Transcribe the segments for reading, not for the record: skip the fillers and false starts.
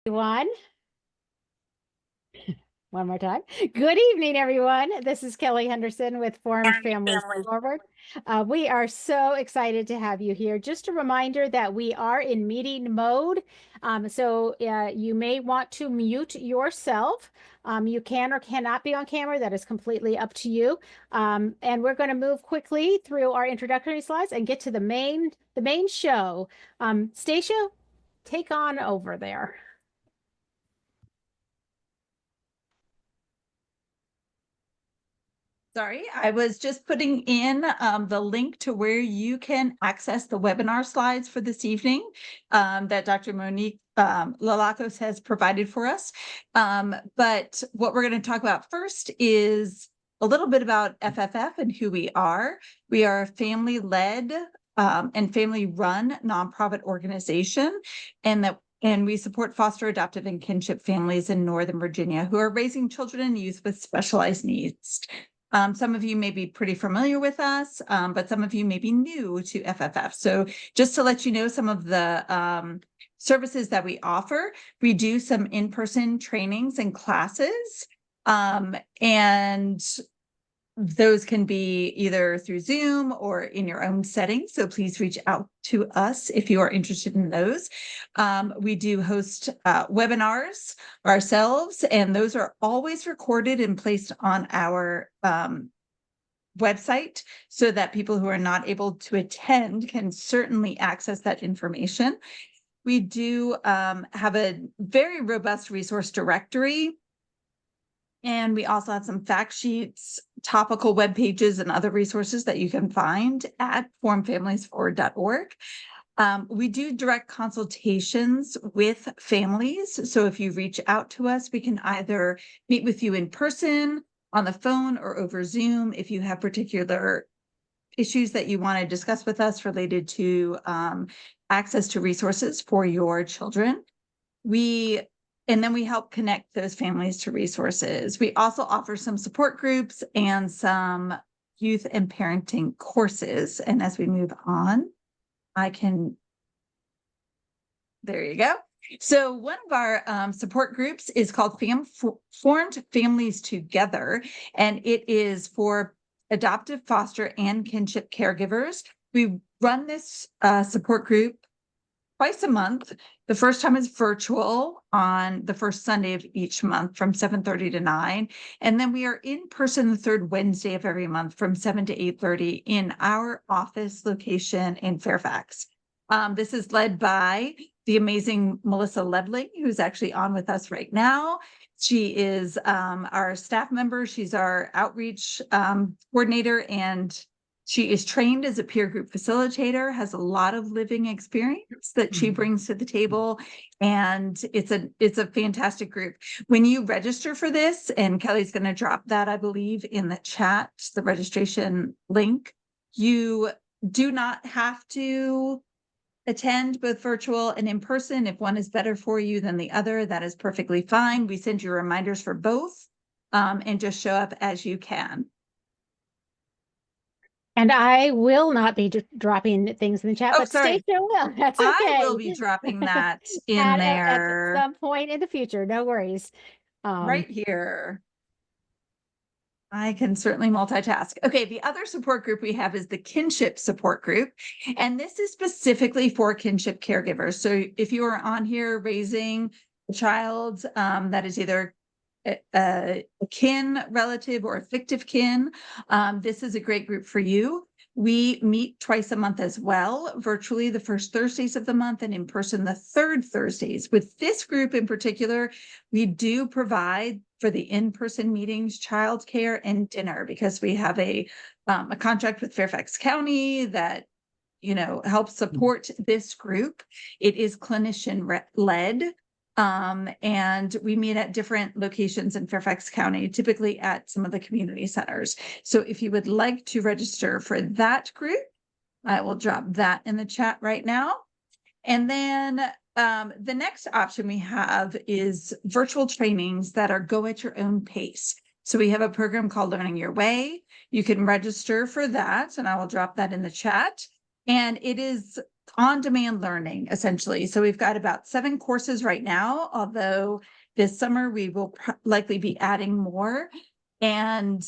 Everyone. One more time. Good evening, everyone. This is Kelly Henderson with Formed Families Forward. We are so excited to have you here. Just a reminder that we are in meeting mode. So you may want to mute yourself. You can or cannot be on camera. That is completely up to you. And we're going to move quickly through our introductory slides and get to the main show. Stacia, take on over there. Sorry, I was just putting in the link to where you can access the webinar slides for this evening that Dr. Monique Lilakos has provided for us. But what we're going to talk about first is a little bit about FFF and who we are. We are a family-led and family-run nonprofit organization, and we support foster, adoptive, and kinship families in Northern Virginia who are raising children and youth with specialized needs. Some of you may be pretty familiar with us, but some of you may be new to FFF. So just to let you know some of the services that we offer, we do some in-person trainings and classes, and those can be either through Zoom or in your own setting. So please reach out to us if you are interested in those. We do host webinars ourselves, and those are always recorded and placed on our website so that people who are not able to attend can certainly access that information. We do have a very robust resource directory, and we also have some fact sheets, topical web pages, and other resources that you can find at formfamiliesforward.org. We do direct consultations with families. So if you reach out to us, we can either meet with you in person, on the phone, or over Zoom if you have particular issues that you want to discuss with us related to access to resources for your children. And then we help connect those families to resources. We also offer some support groups and some youth and parenting courses. And as we move on, there you go. So one of our support groups is called Formed Families Together, and it is for adoptive, foster, and kinship caregivers. We run this support group twice a month. The first time is virtual on the first Sunday of each month from 7:30 to 9. And then we are in person the third Wednesday of every month from 7 to 8:30 in our office location in Fairfax. This is led by the amazing Melissa Levling, who's actually on with us right now. She is our staff member. She's our outreach coordinator, and she is trained as a peer group facilitator, has a lot of living experience that she brings to the table, and it's a fantastic group. When you register for this, and Kelly's going to drop that, I believe, in the chat, the registration link, you do not have to attend both virtual and in person. If one is better for you than the other, that is perfectly fine. We send you reminders for both, and just show up as you can. And I will not be dropping things in the chat, but sorry. Stacia will. That's okay. I will be dropping that in there at some point in the future. No worries. Right here. I can certainly multitask. Okay, the other support group we have is the kinship support group, and this is specifically for kinship caregivers. So if you are on here raising a child that is either a kin relative or a fictive kin, this is a great group for you. We meet twice a month as well, virtually the first Thursdays of the month, and in person the third Thursdays. With this group in particular, we do provide for the in-person meetings, childcare, and dinner, because we have a contract with Fairfax County that helps support this group. It is clinician-led. And we meet at different locations in Fairfax County, typically at some of the community centers. So if you would like to register for that group, I will drop that in the chat right now. And then the next option we have is virtual trainings that are go at your own pace. So we have a program called Learning Your Way. You can register for that, and I will drop that in the chat. And it is on-demand learning, essentially. So we've got about 7 courses right now, although this summer we will likely be adding more. And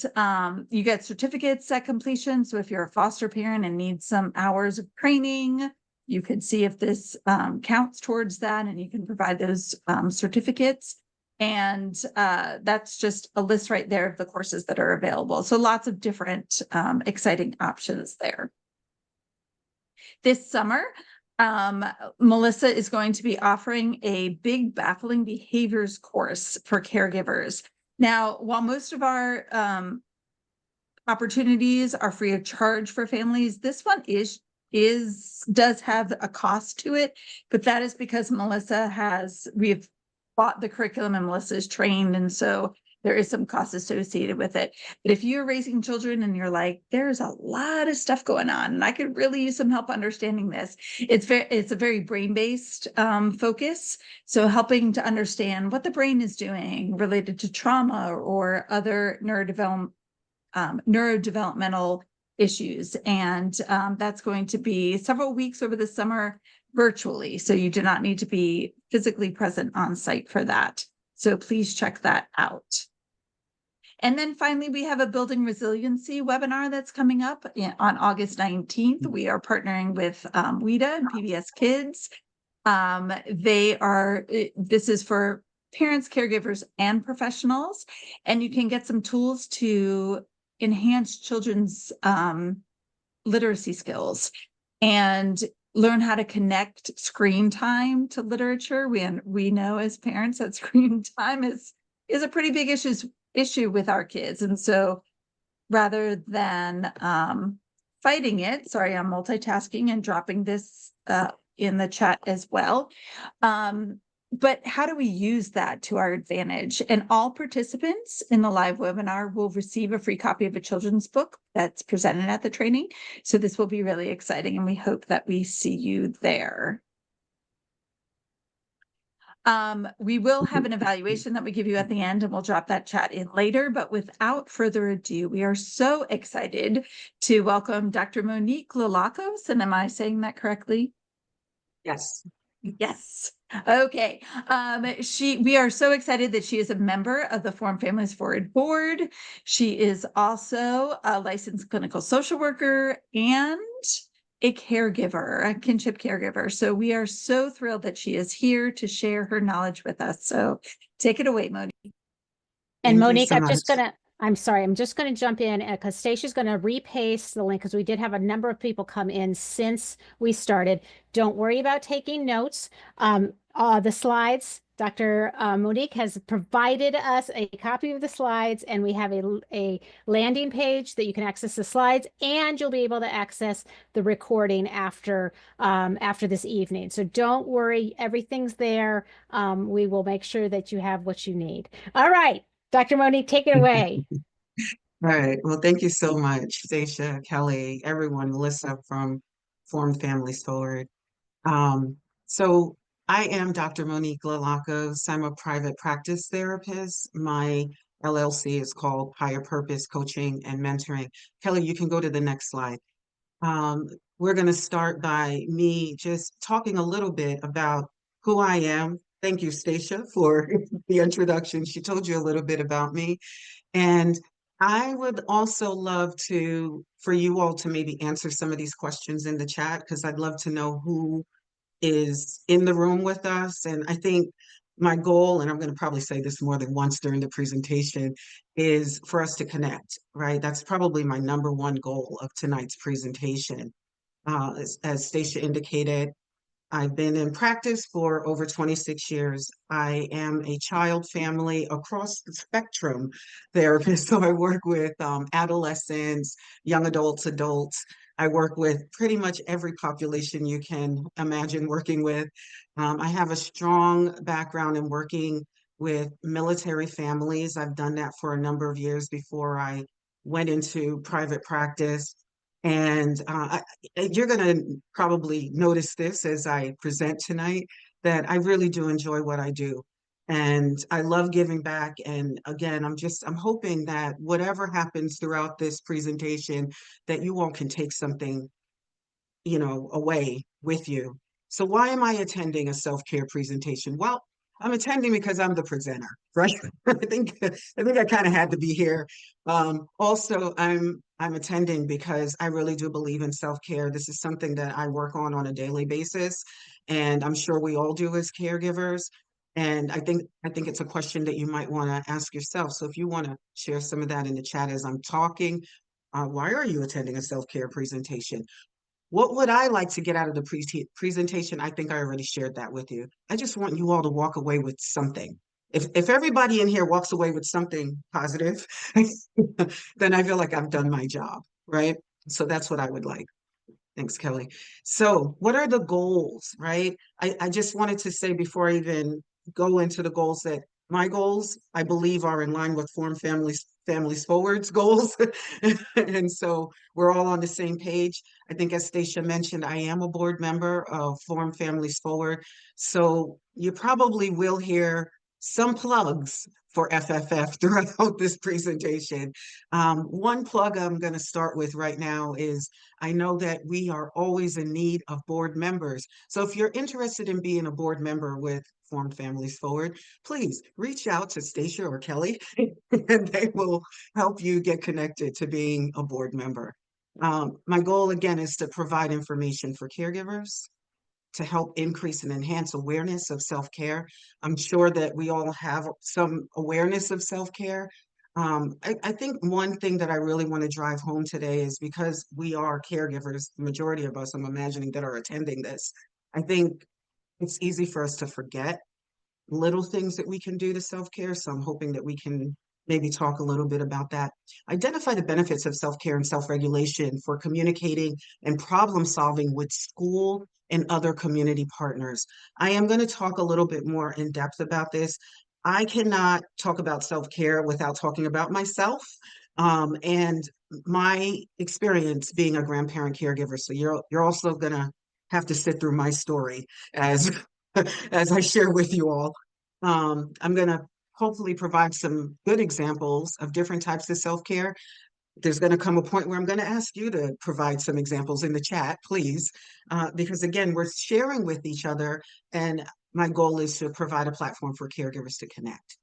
you get certificates at completion. So if you're a foster parent and need some hours of training, you can see if this counts towards that, and you can provide those certificates. And that's just a list right there of the courses that are available. So lots of different exciting options there. This summer, Melissa is going to be offering a big baffling behaviors course for caregivers. Now, while most of our opportunities are free of charge for families, this one does have a cost to it, but that is because we've bought the curriculum and Melissa's trained, and so there is some cost associated with it. But if you're raising children and you're like, there's a lot of stuff going on, and I could really use some help understanding this, it's a very brain-based focus. So helping to understand what the brain is doing related to trauma or other neurodevelopmental issues. And that's going to be several weeks over the summer virtually. So you do not need to be physically present on site for that. So please check that out. And then finally, we have a building resiliency webinar that's coming up on August 19th. We are partnering with WIDA and PBS Kids. This is for parents, caregivers, and professionals, and you can get some tools to enhance children's literacy skills and learn how to connect screen time to literature. We know as parents that screen time is a pretty big issue with our kids. And so rather than fighting it, sorry, I'm multitasking and dropping this in the chat as well. But how do we use that to our advantage? And all participants in the live webinar will receive a free copy of a children's book that's presented at the training. So this will be really exciting, and we hope that we see you there. We will have an evaluation that we give you at the end, and we'll drop that chat in later. But without further ado, we are so excited to welcome Dr. Monique Lilakos. And am I saying that correctly? Yes. Yes. Okay. We are so excited that she is a member of the Form Families Forward Board. She is also a licensed clinical social worker and a caregiver, a kinship caregiver. So we are so thrilled that she is here to share her knowledge with us. So take it away, Monique. And Thank you Monique, so much. I'm sorry, I'm just going to jump in because Stacia's going to repaste the link because we did have a number of people come in since we started. Don't worry about taking notes. The slides, Dr. Monique has provided us a copy of the slides, and we have a landing page that you can access the slides, and you'll be able to access the recording after this evening. So don't worry, everything's there. We will make sure that you have what you need. All right. Dr. Monique, take it away. All right. Well, thank you so much, Stacia, Kelly, everyone, Melissa from Formed Families Forward. So I am Dr. Monique Lilakos. I'm a private practice therapist. My LLC is called Higher Purpose Coaching and Mentoring. Kelly, you can go to the next slide. We're going to start by me just talking a little bit about who I am. Thank you, Stacia, for the introduction. She told you a little bit about me. And I would also love for you all to maybe answer some of these questions in the chat, because I'd love to know who is in the room with us. And I think my goal, and I'm going to probably say this more than once during the presentation, is for us to connect, right? That's probably my number one goal of tonight's presentation. As Stacia indicated, I've been in practice for over 26 years. I am a child, family, across the spectrum therapist. So I work with adolescents, young adults, adults. I work with pretty much every population you can imagine working with. I have a strong background in working with military families. I've done that for a number of years before I went into private practice. And you're going to probably notice this as I present tonight, that I really do enjoy what I do. And I love giving back. And again, I'm hoping that whatever happens throughout this presentation, that you all can take something, away with you. So why am I attending a self-care presentation? Well, I'm attending because I'm the presenter, right? I think I kind of had to be here. Also, I'm attending because I really do believe in self-care. This is something that I work on a daily basis, and I'm sure we all do as caregivers. And I think it's a question that you might want to ask yourself. So if you want to share some of that in the chat as I'm talking, why are you attending a self-care presentation? What would I like to get out of the presentation? I think I already shared that with you. I just want you all to walk away with something. If everybody in here walks away with something positive, then I feel like I've done my job, right? So that's what I would like. Thanks, Kelly. So what are the goals, right? I just wanted to say before I even go into the goals that my goals, I believe, are in line with Form Families Forward's goals. And so we're all on the same page. I think as Stacia mentioned, I am a board member of Form Families Forward. So you probably will hear some plugs for FFF throughout this presentation. One plug I'm going to start with right now is I know that we are always in need of board members. So if you're interested in being a board member with Formed Families Forward, please reach out to Stacia or Kelly and they will help you get connected to being a board member. My goal again is to provide information for caregivers, to help increase and enhance awareness of self-care. I'm sure that we all have some awareness of self-care. I think one thing that I really want to drive home today is because we are caregivers, the majority of us, I'm imagining, that are attending this, I think it's easy for us to forget little things that we can do to self-care. So I'm hoping that we can maybe talk a little bit about that. Identify the benefits of self-care and self-regulation for communicating and problem solving with school and other community partners. I am going to talk a little bit more in depth about this. I cannot talk about self-care without talking about myself and my experience being a grandparent caregiver. So you're also going to have to sit through my story as as I share with you all. I'm going to hopefully provide some good examples of different types of self-care. There's going to come a point where I'm going to ask you to provide some examples in the chat, please, because again, we're sharing with each other, and my goal is to provide a platform for caregivers to connect.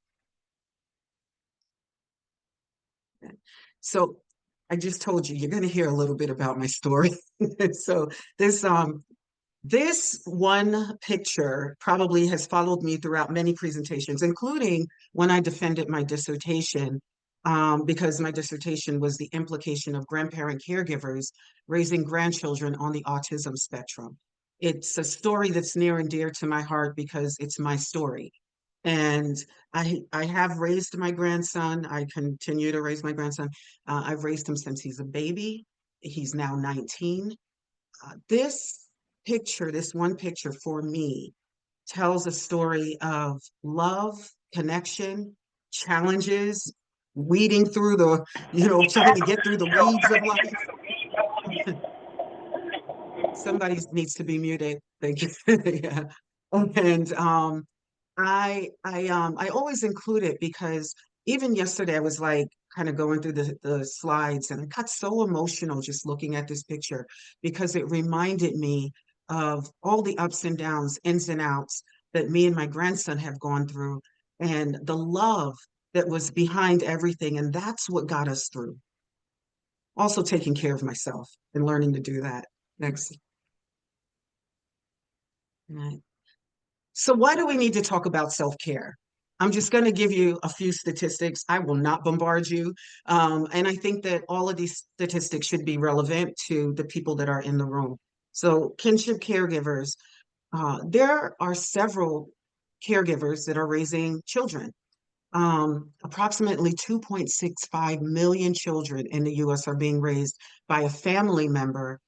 So I just told you, you're going to hear a little bit about my story. So this this one picture probably has followed me throughout many presentations, including when I defended my dissertation, because my dissertation was the implication of grandparent caregivers raising grandchildren on the autism spectrum. It's a story that's near and dear to my heart because it's my story. And I have raised my grandson. I continue to raise my grandson. I've raised him since he's a baby. He's now 19. This picture, this one picture for me, tells a story of love, connection, challenges, weeding through the, trying to get through the weeds of life. Somebody needs to be muted. Thank you. Yeah. And I always include it because even yesterday I was like kind of going through the slides and I got so emotional just looking at this picture because it reminded me of all the ups and downs, ins and outs that me and my grandson have gone through and the love that was behind everything. And that's what got us through. Also taking care of myself and learning to do that. Next. Right. So why do we need to talk about self-care? I'm just going to give you a few statistics. I will not bombard you. And I think that all of these statistics should be relevant to the people that are in the room. So kinship caregivers, there are several caregivers that are raising children. Approximately 2.65 million children in the US are being raised by a family member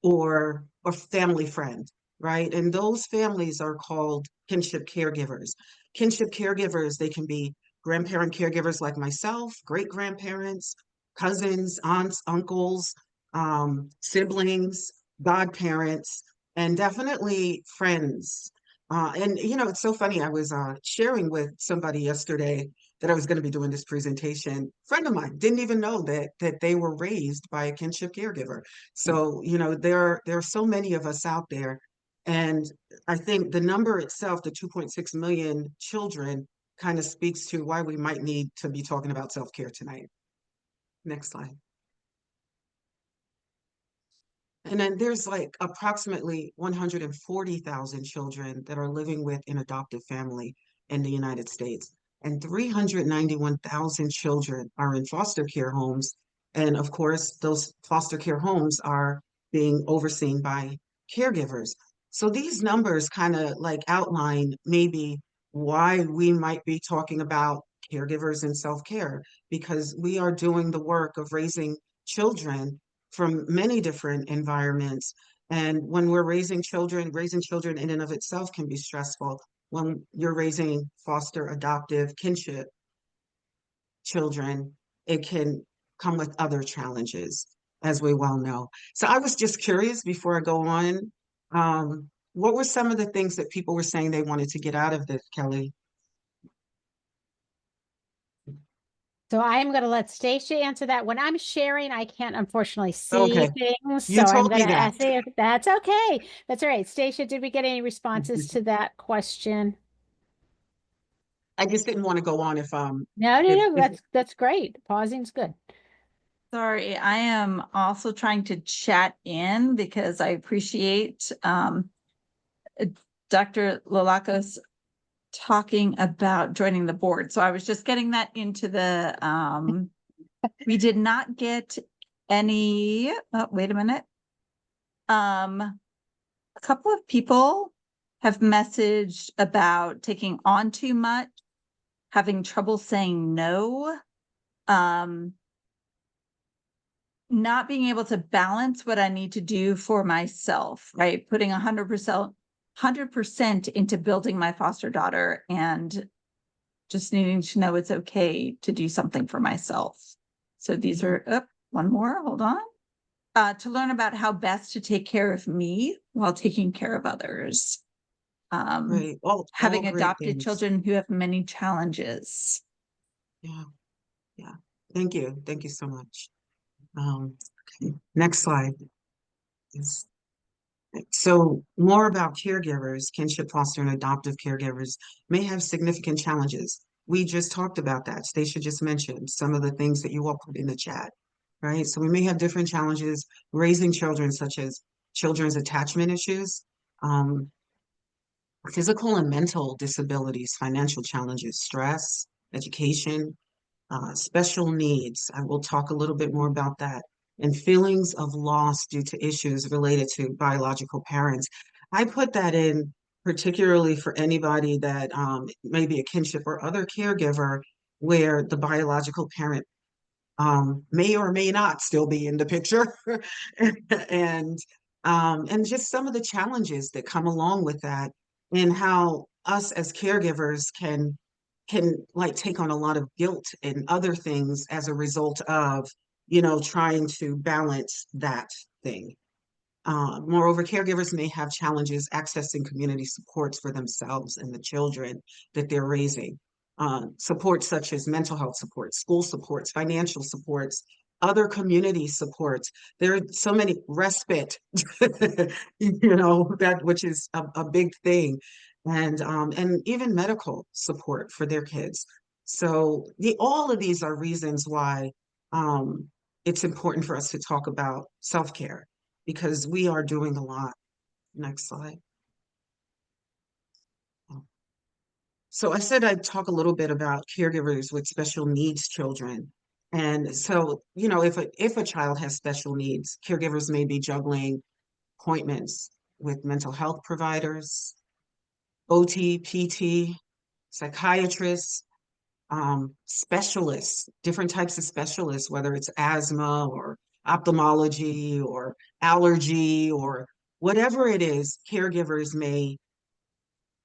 or family friend, right? And those families are called kinship caregivers. Kinship caregivers, they can be grandparent caregivers like myself, great grandparents, cousins, aunts, uncles, siblings, godparents, and definitely friends. And it's so funny. I was sharing with somebody yesterday that I was going to be doing this presentation. Friend of mine didn't even know that they were raised by a kinship caregiver. So, there are so many of us out there And I think the number itself, the 2.6 million children, kind of speaks to why we might need to be talking about self-care tonight. Next slide. And then there's like approximately 140,000 children that are living with an adoptive family in the United States. And 391,000 children are in foster care homes. And of course, those foster care homes are being overseen by caregivers. So these numbers kind of like outline maybe why we might be talking about caregivers and self-care, because we are doing the work of raising children from many different environments. And when we're raising children in and of itself can be stressful. When you're raising foster, adoptive, kinship children, it can come with other challenges, as we well know. So I was just curious before I go on, what were some of the things that people were saying they wanted to get out of this, Kelly? So I'm going to let Stacia answer that. When I'm sharing, I can't unfortunately see Okay, things. you So I'm told going me to that. ask if that's okay. That's all right. Stacia, did we get any responses to that question? I just didn't want to go on No, no, if, no. if That's great. Pausing's good. Sorry, I am also trying to chat in because I appreciate Dr. Lilakos talking about joining the board. So I was just getting that into the, we did not get any, oh, wait a minute. A couple of people have messaged about taking on too much, having trouble saying no, not being able to balance what I need to do for myself, right? Putting 100% into building my foster daughter and just needing to know it's okay to do something for myself. So these are, one more, hold on. To learn about how best to take care of me while taking care of others. right, all Having great adopted things. children who have many challenges. Yeah, yeah. Thank you. Thank you so much. Okay. Next slide. Yes. So more about caregivers, kinship foster and adoptive caregivers may have significant challenges. We just talked about that. Stacia just mentioned some of the things that you all put in the chat, right? So we may have different challenges raising children, such as children's attachment issues, um, physical and mental disabilities, financial challenges, stress, education, special needs. I will talk a little bit more about that. And feelings of loss due to issues related to biological parents. I put that in particularly for anybody that may be a kinship or other caregiver where the biological parent may or may not still be in the picture. and and just some of the challenges that come along with that and how us as caregivers can like take on a lot of guilt and other things as a result of, trying to balance that thing. Moreover, caregivers may have challenges accessing community supports for themselves and the children that they're raising. Supports such as mental health supports, school supports, financial supports, other community supports. There are so many respite, that which is a big thing, and even medical support for their kids. So all of these are reasons why it's important for us to talk about self-care because we are doing a lot. Next slide. So I said I'd talk a little bit about caregivers with special needs children. And so, if a child has special needs, caregivers may be juggling appointments with mental health providers, OT, PT, psychiatrists, specialists, different types of specialists, whether it's asthma or ophthalmology or allergy or whatever it is, caregivers may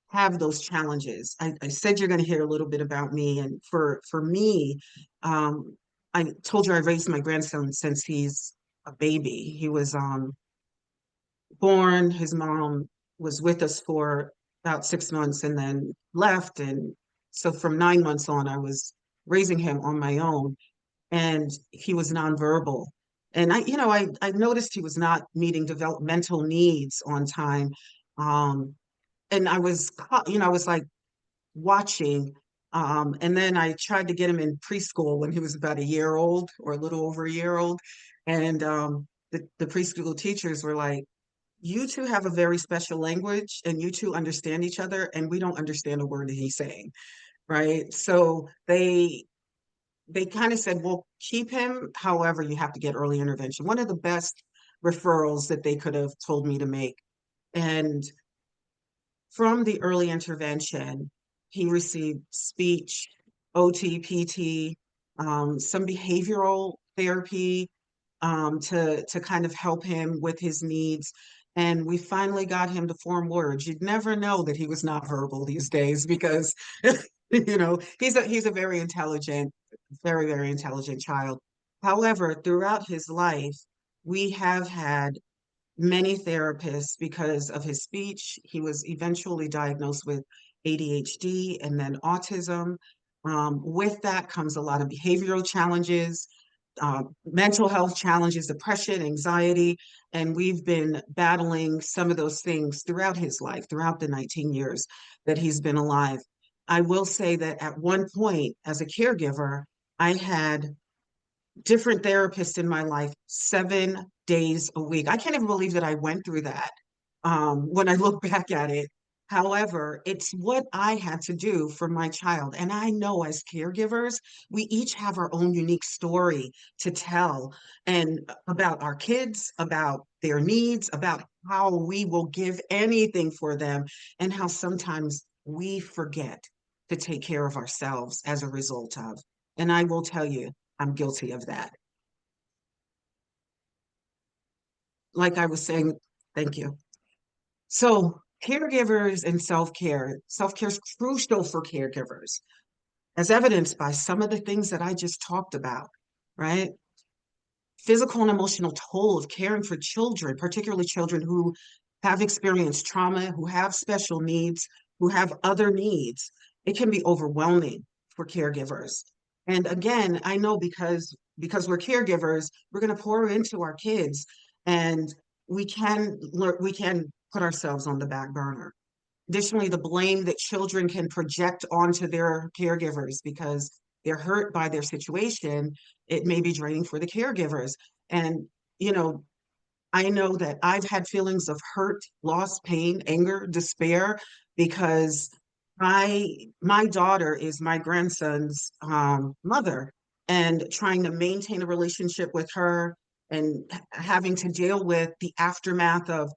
have those challenges. I said you're going to hear a little bit about me, and for me, I told you I raised my grandson since he's a baby. He was born. His mom was with us for about 6 months and then left, and so from 9 months on, I was raising him on my own, and he was nonverbal. And I noticed he was not meeting developmental needs on time. And I was, I was like watching. And then I tried to get him in preschool when he was about a year old or a little over a year old. And the preschool teachers were like, you two have a very special language and you two understand each other and we don't understand a word that he's saying, right? So they kind of said, well, keep him. However, you have to get early intervention. One of the best referrals that they could have told me to make. And from the early intervention, he received speech, OT, PT, some behavioral therapy to kind of help him with his needs. And we finally got him to form words. You'd never know that he was not verbal these days because, he's a very intelligent, very, very intelligent child. However, throughout his life, we have had many therapists because of his speech. He was eventually diagnosed with ADHD and then autism. With that comes a lot of behavioral challenges, mental health challenges, depression, anxiety, and we've been battling some of those things throughout his life, throughout the 19 years that he's been alive. I will say that at one point, as a caregiver, I had different therapists in my life 7 days a week. I can't even believe that I went through that when I look back at it. However, it's what I had to do for my child. And I know as caregivers, we each have our own unique story to tell and about our kids, about their needs, about how we will give anything for them, and how sometimes we forget to take care of ourselves as a result of. And I will tell you, I'm guilty of that. Like I was saying, thank you. So, caregivers and self-care. Self-care is crucial for caregivers, as evidenced by some of the things that I just talked about, right? Physical and emotional toll of caring for children, particularly children who have experienced trauma, who have special needs, who have other needs. It can be overwhelming for caregivers. And again, I know because we're caregivers, we're going to pour into our kids, and we can put ourselves on the back burner. Additionally, the blame that children can project onto their caregivers because they're hurt by their situation, it may be draining for the caregivers. And, you know, I know that I've had feelings of hurt, loss, pain, anger, despair because my daughter is my grandson's mother, and trying to maintain a relationship with her and having to deal with the aftermath of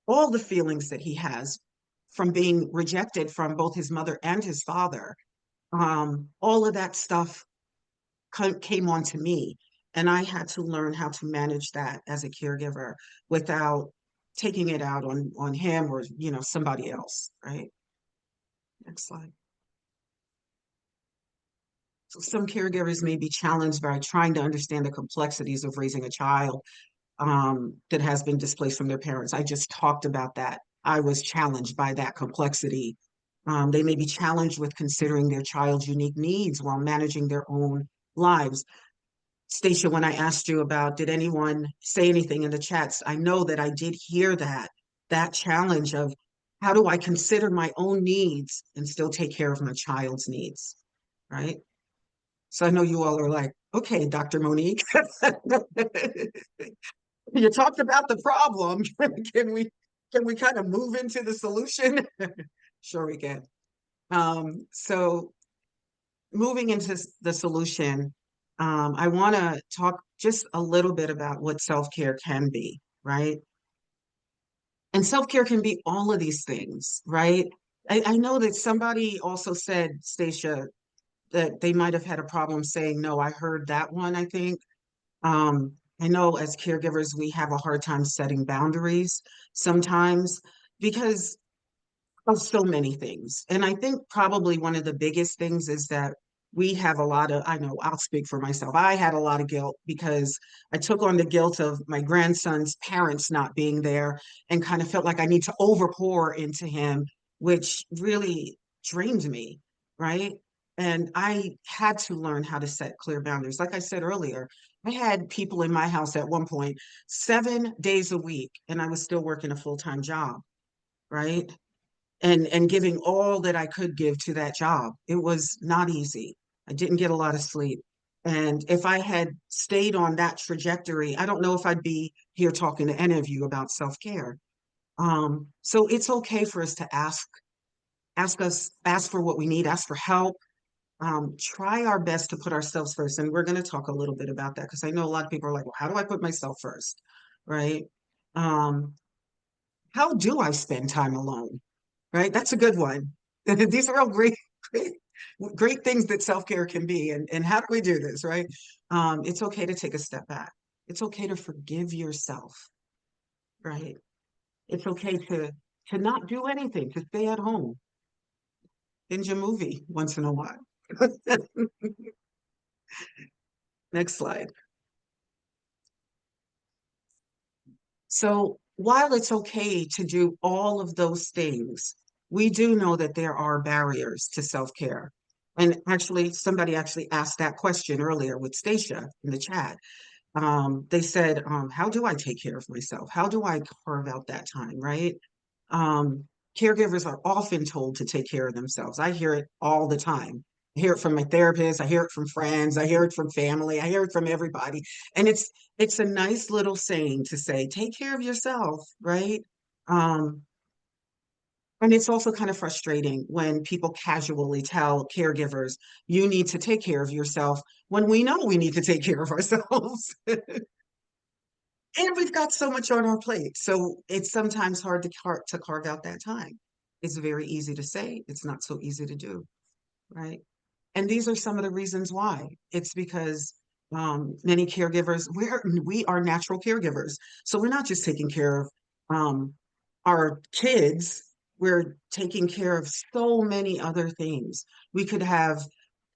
all the feelings that he has from being rejected from both his mother and his father. All of that stuff came on to me, and I had to learn how to manage that as a caregiver without taking it out on him or somebody else. Right. Next slide. So some caregivers may be challenged by trying to understand the complexities of raising a child that has been displaced from their parents. I just talked about that. I was challenged by that complexity. They may be challenged with considering their child's unique needs while managing their own lives. Stacia, when I asked you about, did anyone say anything in the chats? I know that I did hear that challenge of how do I consider my own needs and still take care of my child's needs, right? So I know you all are like, okay, Dr. Monique, you talked about the problem. Can we kind of move into the solution? Sure we can. So moving into the solution, I want to talk just a little bit about what self-care can be, right? And self-care can be all of these things, right? I know that somebody also said, Stacia, that they might have had a problem saying no. I heard that one, I think. I know as caregivers, we have a hard time setting boundaries sometimes because of so many things. And I think probably one of the biggest things is that we have a lot of, I know I'll speak for myself. I had a lot of guilt because I took on the guilt of my grandson's parents not being there and kind of felt like I need to overpour into him, which really drained me, right? And I had to learn how to set clear boundaries. Like I said earlier, I had people in my house at one point 7 days a week, and I was still working a full-time job. right? And giving all that I could give to that job. It was not easy. I didn't get a lot of sleep. And if I had stayed on that trajectory, I don't know if I'd be here talking to any of you about self-care. So it's okay for us to ask for what we need, ask for help, try our best to put ourselves first. And we're going to talk a little bit about that because I know a lot of people are like, well, how do I put myself first? Right? Um, how do I spend time alone? Right? That's a good one. These are all great, great things that self-care can be. And how do we do this, right? It's okay to take a step back. It's okay to forgive yourself, right? It's okay to not do anything, to stay at home, binge a movie once in a while. Next slide. So while it's okay to do all of those things, we do know that there are barriers to self-care. And actually, somebody actually asked that question earlier with Stacia in the chat. They said, how do I take care of myself? How do I carve out that time, right? Um, Caregivers are often told to take care of themselves. I hear it all the time. I hear it from my therapist. I hear it from friends. I hear it from family. I hear it from everybody. And it's a nice little saying to say, take care of yourself, right? Um, and it's also kind of frustrating when people casually tell caregivers, you need to take care of yourself when we know we need to take care of ourselves. And we've got so much on our plate. So it's sometimes hard to carve out that time. It's very easy to say, it's not so easy to do, right? And these are some of the reasons why. It's because many caregivers, we are natural caregivers. So we're not just taking care of um, our kids, we're taking care of so many other things. We could have,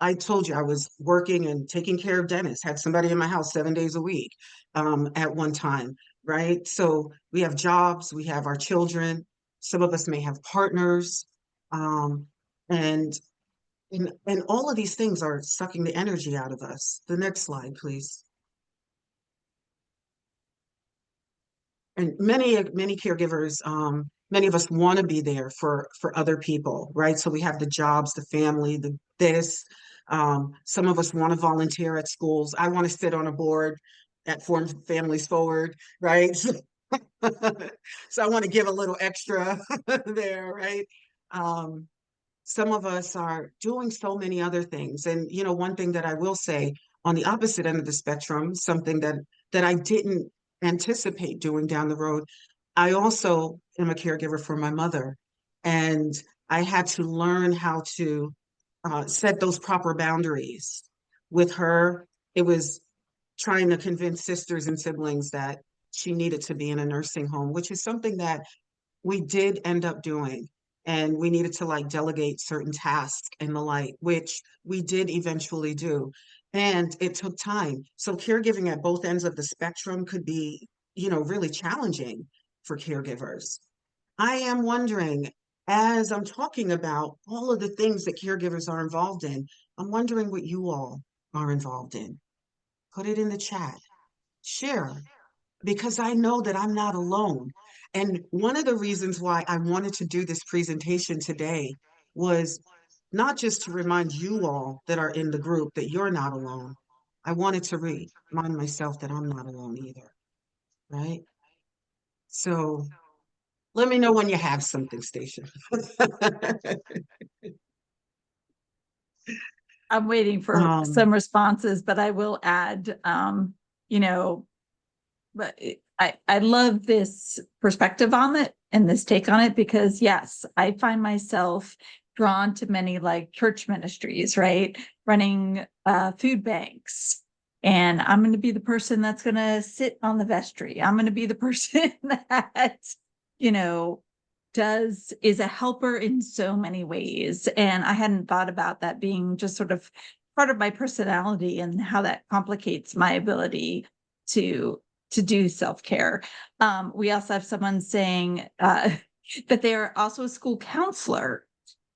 I told you I was working and taking care of Dennis, had somebody in my house 7 days a week at one time, right? So we have jobs, we have our children, some of us may have partners, um, and and all of these things are sucking the energy out of us. The next slide, please. And many caregivers, many of us want to be there for other people, right? So we have the jobs, the family, the this. Some of us want to volunteer at schools. I want to sit on a board at Form Families Forward, right? So I want to give a little extra there, right? Um, some of us are doing so many other things. And you know, one thing that I will say on the opposite end of the spectrum, something that I didn't anticipate doing down the road, I also am a caregiver for my mother. And I had to learn how to set those proper boundaries with her. It was trying to convince sisters and siblings that she needed to be in a nursing home, which is something that we did end up doing. And we needed to like delegate certain tasks and the like, which we did eventually do. And it took time. So caregiving at both ends of the spectrum could be, you know, really challenging for caregivers. I am wondering, as I'm talking about all of the things that caregivers are involved in, I'm wondering what you all are involved in. Put it in the chat. Share because I know that I'm not alone. And one of the reasons why I wanted to do this presentation today was not just to remind you all that are in the group that you're not alone. I wanted to remind myself that I'm not alone either, right? So let me know when you have something, Stacia. I'm waiting for um, some responses, but I will add, you know, but I love this perspective on it and this take on it because yes, I find myself drawn to many like church ministries, right? Running food banks. And I'm going to be the person that's going to sit on the vestry. I'm going to be the person that, you know, is a helper in so many ways. And I hadn't thought about that being just sort of part of my personality and how that complicates my ability to do self-care. We also have someone saying that they are also a school counselor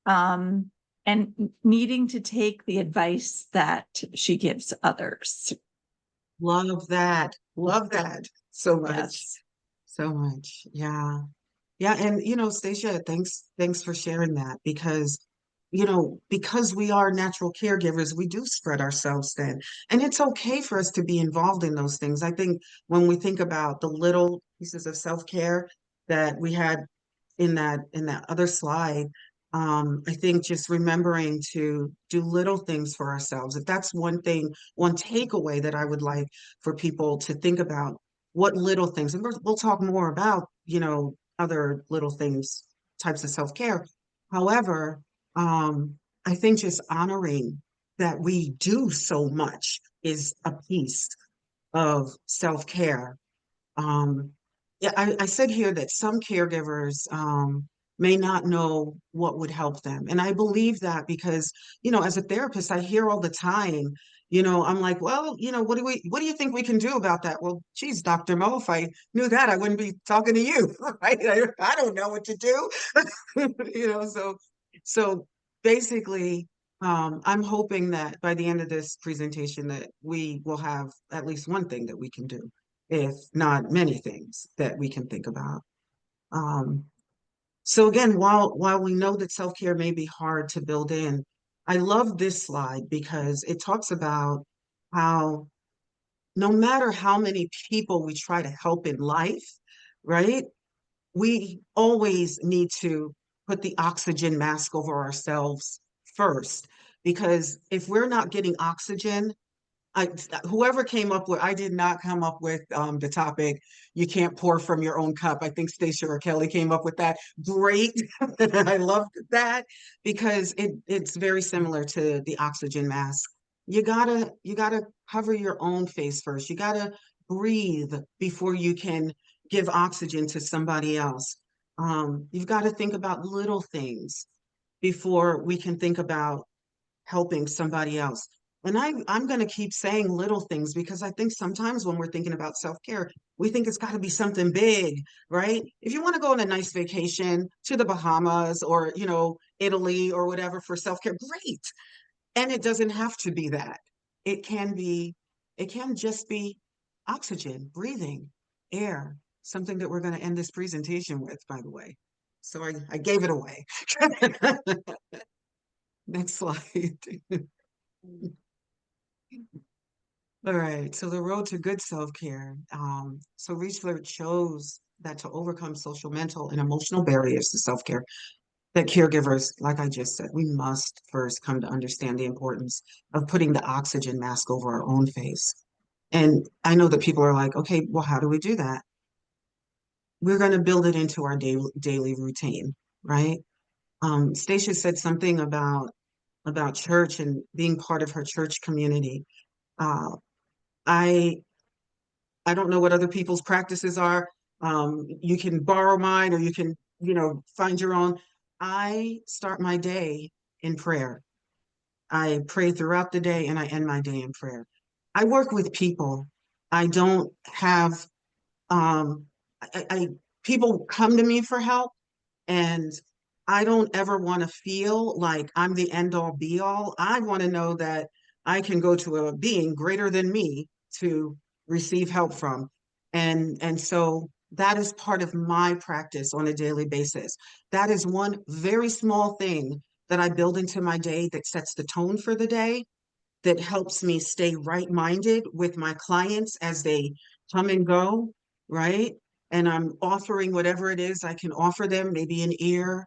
and needing to take the advice that she gives others. love that. Love that so much. Yes. So much. Yeah. Yeah, and Stacia, thanks for sharing that because we are natural caregivers, we do spread ourselves thin. And it's okay for us to be involved in those things. I think when we think about the little pieces of self-care that we had in that other slide, I think just remembering to do little things for ourselves. If that's one thing, one takeaway that I would like for people to think about, what little things, and we'll talk more about, other little things, types of self-care. However, I think just honoring that we do so much is a piece of self-care. Yeah, I said here that some caregivers may not know what would help them. And I believe that because, as a therapist, I hear all the time, I'm like, well, what do you think we can do about that? Well, geez, Dr. Mo, if I knew that, I wouldn't be talking to you, right? I don't know what to do. So basically, I'm hoping that by the end of this presentation that we will have at least one thing that we can do, if not many things that we can think about. Um, so again, while we know that self-care may be hard to build in, I love this slide because it talks about how no matter how many people we try to help in life, right? We always need to put the oxygen mask over ourselves first, because if we're not getting oxygen, I whoever came up with, I did not come up with the topic, you can't pour from your own cup. I think Stacia or Kelly came up with that. Great. I loved that because it's very similar to the oxygen mask. You gotta cover your own face first. You gotta breathe before you can give oxygen to somebody else. You've got to think about little things before we can think about helping somebody else. And I'm going to keep saying little things because I think sometimes when we're thinking about self-care, we think it's got to be something big, right? If you want to go on a nice vacation to the Bahamas or, Italy or whatever for self-care, great. And it doesn't have to be that. It can be, it can just be oxygen, breathing, air, something that we're going to end this presentation with, by the way. So I gave it away. Next slide. All right, so the road to good self-care. So research shows that to overcome social, mental, and emotional barriers to self-care, that caregivers, like I just said, we must first come to understand the importance of putting the oxygen mask over our own face. And I know that people are like, okay, well, how do we do that? We're going to build it into our daily routine, right? Stacia said something about church and being part of her church community. Uh, I I don't know what other people's practices are. You can borrow mine or you can, find your own. I start my day in prayer. I pray throughout the day and I end my day in prayer. I work with people. I don't have I people come to me for help, and I don't ever want to feel like I'm the end all be all. I want to know that I can go to a being greater than me to receive help from. And so that is part of my practice on a daily basis. That is one very small thing that I build into my day that sets the tone for the day, that helps me stay right-minded with my clients as they come and go, right? And I'm offering whatever it is I can offer them, maybe an ear,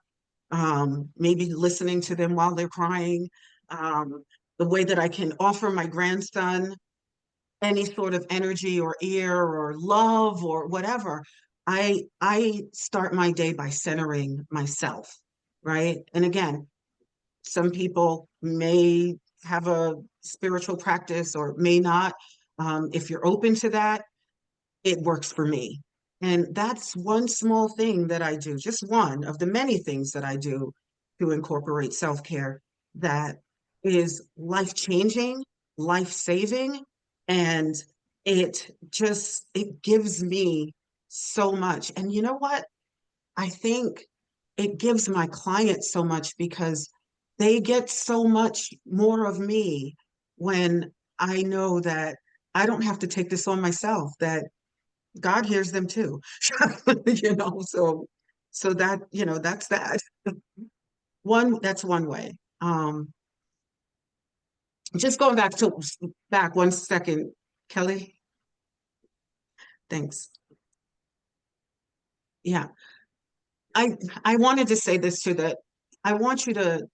maybe listening to them while they're crying, um, the way that I can offer my grandson any sort of energy or ear or love or whatever. I start my day by centering myself, right? And again, some people may have a spiritual practice or may not. If you're open to that, it works for me. And that's one small thing that I do, just one of the many things that I do to incorporate self-care that is life-changing, life-saving, and it gives me so much. And you know what? I think it gives my clients so much because they get so much more of me when I know that I don't have to take this on myself, that God hears them too. So So that, that's that. That's one way. Just going back 1 second, Kelly. Thanks. Yeah. I wanted to say this too, that I want you to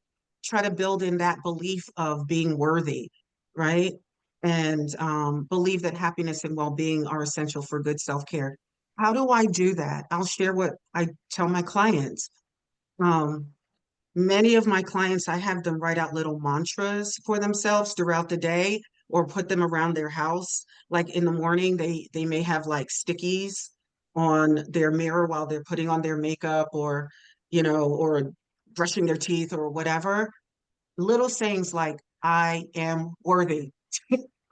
try to build in that belief of being worthy, right? And believe that happiness and well-being are essential for good self-care. How do I do that? I'll share what I tell my clients. Um, Many of my clients, I have them write out little mantras for themselves throughout the day or put them around their house. Like in the morning, they may have like stickies on their mirror while they're putting on their makeup or, or brushing their teeth or whatever. Little sayings like, I am worthy.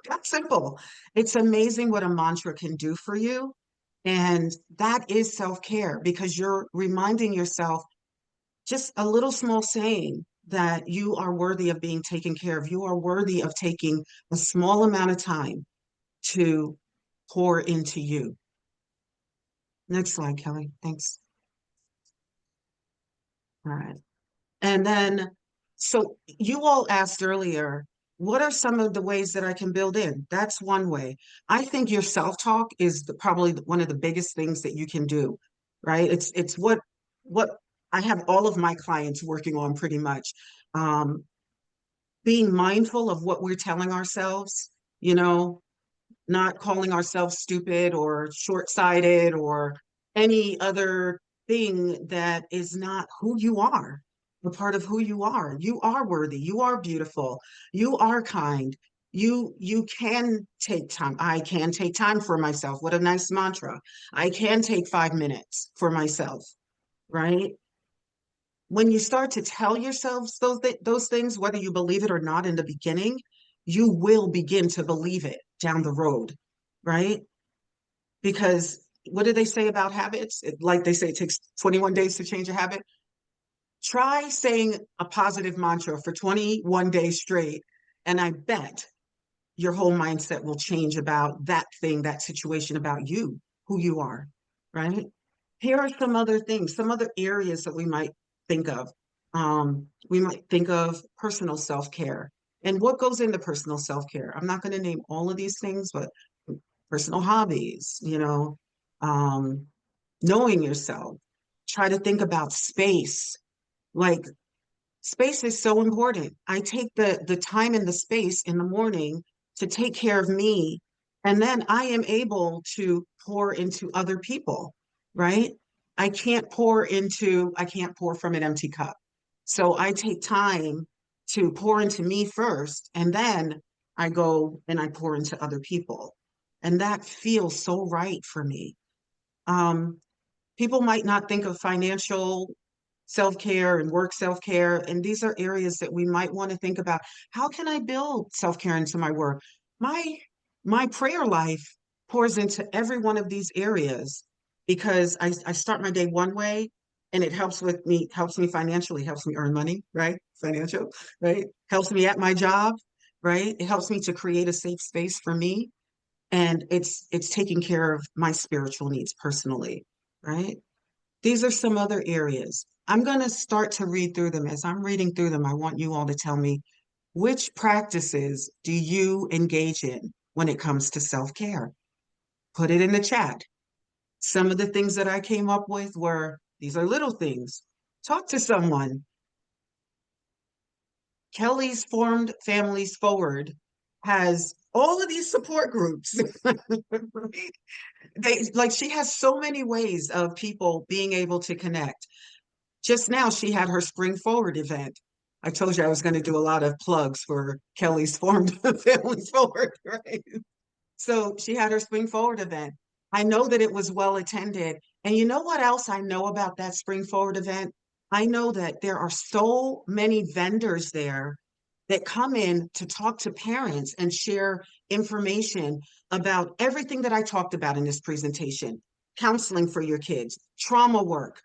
That's simple. It's amazing what a mantra can do for you. And that is self-care because you're reminding yourself just a little small saying that you are worthy of being taken care of. You are worthy of taking a small amount of time to pour into you. Next slide, Kelly. Thanks. All right. And then, so you all asked earlier, what are some of the ways that I can build in? That's one way. I think your self-talk is probably one of the biggest things that you can do, right? It's what I have all of my clients working on pretty much. Um, Being mindful of what we're telling ourselves, you know, not calling ourselves stupid or short-sighted or any other thing that is not who you are, a part of who you are. You are worthy, you are beautiful, you are kind. You can take time. I can take time for myself. What a nice mantra. I can take 5 minutes for myself, right? When you start to tell yourselves those things, whether you believe it or not in the beginning, you will begin to believe it down the road, right? Because what do they say about habits? Like they say, it takes 21 days to change a habit. Try saying a positive mantra for 21 days straight, and I bet your whole mindset will change about that thing, that situation, about you, who you are, right? Here are some other things, some other areas that we might think of. We might think of personal self-care. And what goes into personal self-care? I'm not going to name all of these things, but personal hobbies, um, knowing yourself. Try to think about space. Like space is so important. I take the time and the space in the morning to take care of me, and then I am able to pour into other people, right? I can't pour from an empty cup. So I take time to pour into me first, and then I go and I pour into other people. And that feels so right for me. Um, People might not think of financial self-care and work self-care, and these are areas that we might want to think about. How can I build self-care into my work? My my prayer life pours into every one of these areas because I start my day one way and it helps me financially, helps me earn money, right? Financial, right? Helps me at my job, right? It helps me to create a safe space for me. And it's taking care of my spiritual needs personally, right? These are some other areas. I'm going to start to read through them. As I'm reading through them, I want you all to tell me, which practices do you engage in when it comes to self-care? Put it in the chat. Some of the things that I came up with were, these are little things. Talk to someone. Kelly's Formed Families Forward has all of these support groups. She has so many ways of people being able to connect. Just now, she had her Spring Forward event. I told you I was going to do a lot of plugs for Kelly's Formed Families Forward, right? So she had her Spring Forward event. I know that it was well attended. And you know what else I know about that Spring Forward event? I know that there are so many vendors there that come in to talk to parents and share information about everything that I talked about in this presentation. Counseling for your kids, trauma work,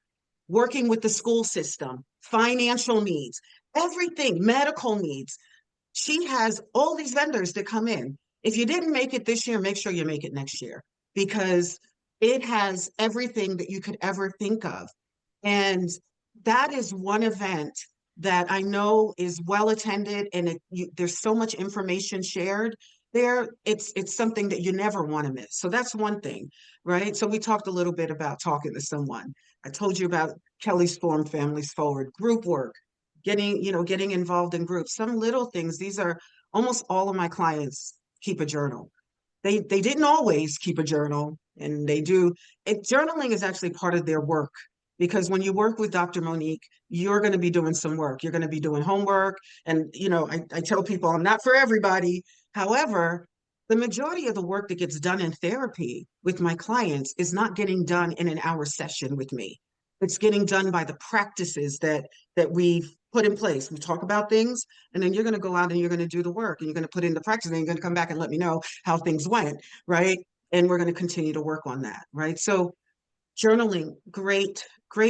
working with the school system, financial needs, everything, medical needs. She has all these vendors that come in. If you didn't make it this year, make sure you make it next year because it has everything that you could ever think of. And that is one event that I know is well attended, and there's so much information shared there. It's something that you never want to miss. So that's one thing, right? So we talked a little bit about talking to someone. I told you about Kelly's Form Families Forward, group work, getting involved in groups, some little things. These are almost all of my clients keep a journal. They didn't always keep a journal, and they do. Journaling is actually part of their work, because when you work with Dr. Monique, you're going to be doing some work. You're going to be doing homework. And, I tell people I'm not for everybody. However, the majority of the work that gets done in therapy with my clients is not getting done in an hour session with me. It's getting done by the practices that we've put in place. We talk about things, and then you're going to go out and you're going to do the work, and you're going to put in the practice, and you're going to come back and let me know how things went, right? And we're going to continue to work on that, right? So journaling, great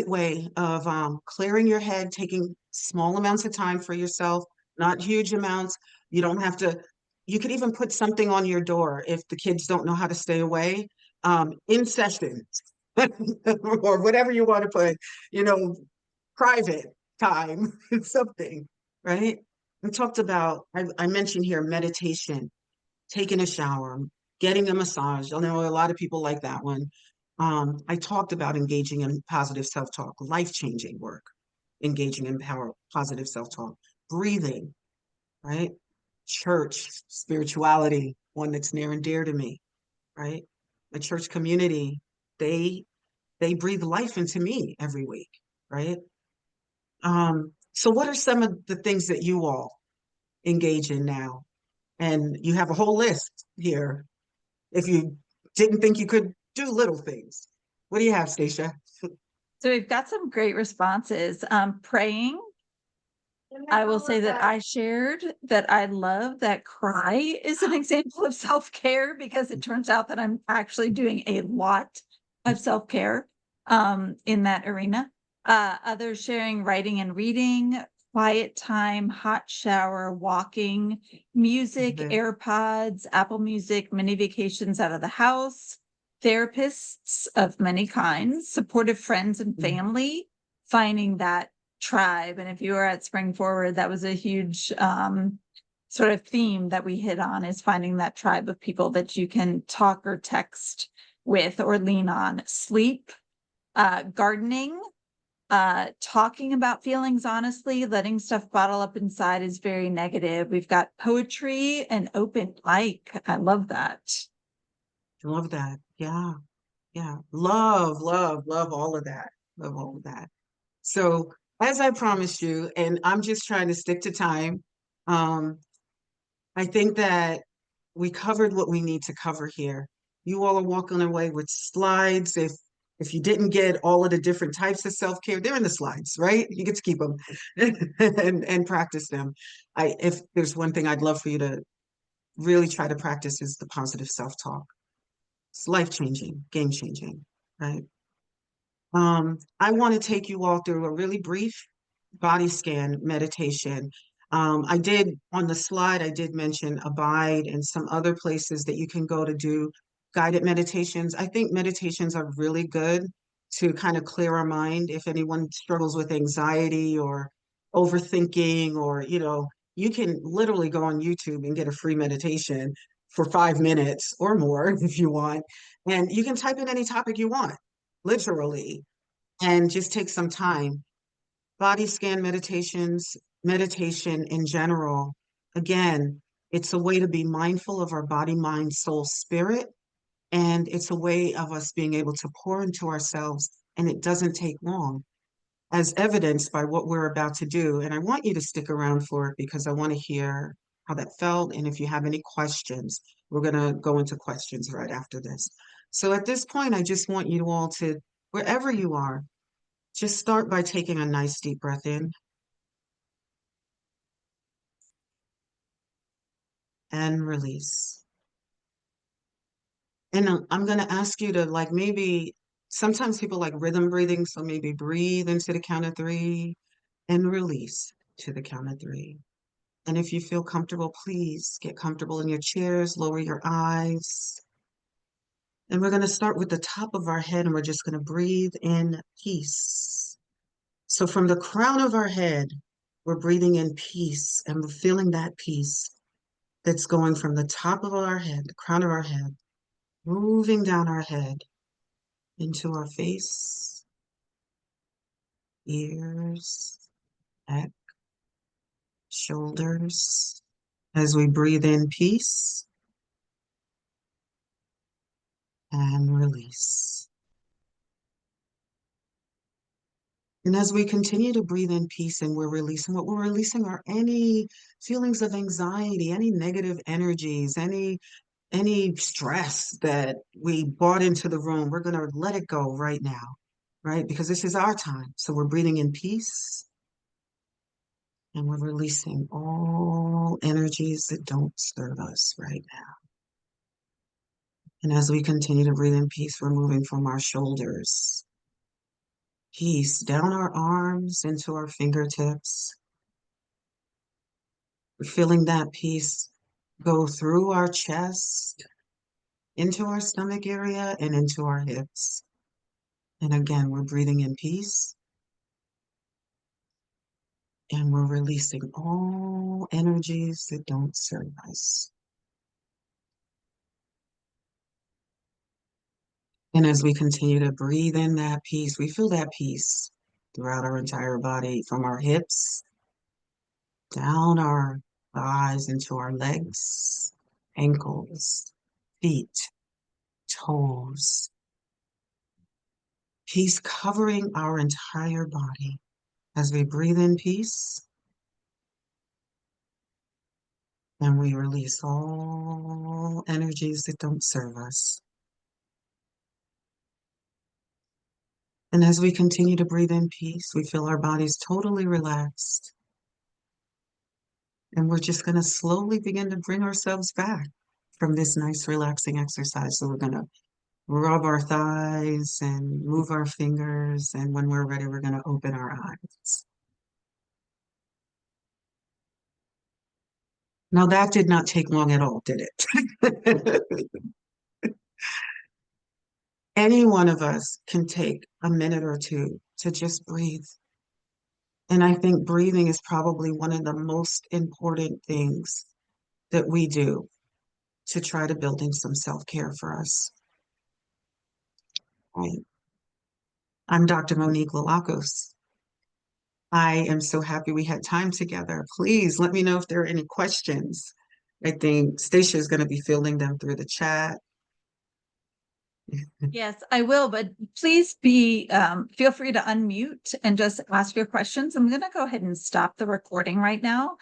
way of clearing your head, taking small amounts of time for yourself, not huge amounts. You don't have to, you could even put something on your door if the kids don't know how to stay away, in session, or whatever you want to put, private time, something, right? We talked about, I mentioned here meditation, taking a shower, getting a massage. I know a lot of people like that one. I talked about engaging in positive self-talk, life-changing work, engaging in positive self-talk, breathing, right? Church, spirituality, one that's near and dear to me, right? The church community, they they breathe life into me every week, right? So what are some of the things that you all engage in now? And you have a whole list here. If you didn't think you could do little things, what do you have, Stacia? So we've got some great responses. Praying. I will say that I shared that I love that cry is an example of self-care, because it turns out that I'm actually doing a lot of self-care in that arena. Others sharing writing and reading, quiet time, hot shower, walking, music, Mhm. AirPods, Apple Music, mini vacations out of the house, therapists of many kinds, supportive friends and family, finding that tribe. And if you were at Spring Forward, that was a huge sort of theme that we hit on, is finding that tribe of people that you can talk or text with or lean on. Sleep, gardening, talking about feelings honestly, letting stuff bottle up inside is very negative. We've got poetry and open mic. I love that. Love that. Yeah. Yeah. Love all of that. Love all of that. So as I promised you, and I'm just trying to stick to time, um, I think that we covered what we need to cover here. You all are walking away with slides. If you didn't get all of the different types of self-care, they're in the slides, right? You get to keep them and practice them. If there's one thing I'd love for you to really try to practice, is the positive self-talk. It's life-changing, game-changing, right? I want to take you all through a really brief body scan meditation. I did on the slide, I did mention Abide and some other places that you can go to do guided meditations. I think meditations are really good to kind of clear our mind. If anyone struggles with anxiety or overthinking, or, you can literally go on YouTube and get a free meditation for 5 minutes or more if you want. And you can type in any topic you want, literally, and just take some time. Body scan meditations, meditation in general, again, it's a way to be mindful of our body, mind, soul, spirit. And it's a way of us being able to pour into ourselves. And it doesn't take long, as evidenced by what we're about to do. And I want you to stick around for it, because I want to hear how that felt. And if you have any questions, we're going to go into questions right after this. So at this point, I just want you all to, wherever you are, just start by taking a nice deep breath in and release. And I'm going to ask you to, like, maybe sometimes people like rhythm breathing. So maybe breathe into the count of three and release to the count of three. And if you feel comfortable, please get comfortable in your chairs, lower your eyes. And we're going to start with the top of our head, and we're just going to breathe in peace. So from the crown of our head, we're breathing in peace and we're feeling that peace that's going from the top of our head, the crown of our head, moving down our head into our face, ears, neck, shoulders. As we breathe in peace and release. And as we continue to breathe in peace and we're releasing, what we're releasing are any feelings of anxiety, any negative energies, any stress that we brought into the room. We're going to let it go right now, right? Because this is our time. So we're breathing in peace and we're releasing all energies that don't serve us right now. And as we continue to breathe in peace, we're moving from our shoulders, peace down our arms into our fingertips. We're feeling that peace go through our chest, into our stomach area, and into our hips. And again, we're breathing in peace and we're releasing all energies that don't serve us. And as we continue to breathe in that peace, we feel that peace throughout our entire body, from our hips, down our thighs, into our legs, ankles, feet, toes. Peace covering our entire body. As we breathe in peace, and we release all energies that don't serve us. And as we continue to breathe in peace, we feel our bodies totally relaxed. And we're just going to slowly begin to bring ourselves back from this nice relaxing exercise. So we're going to rub our thighs and move our fingers. And when we're ready, we're going to open our eyes. Now that did not take long at all, did it? Any one of us can take a minute or two to just breathe. And I think breathing is probably one of the most important things that we do to try to build in some self-care for us. Right. I'm Dr. Monique Lilakos. I am so happy we had time together. Please let me know if there are any questions. I think Stacia is going to be fielding them through the chat. Yes, I will, but please feel free to unmute and just ask your questions. I'm going to go ahead and stop the recording right now.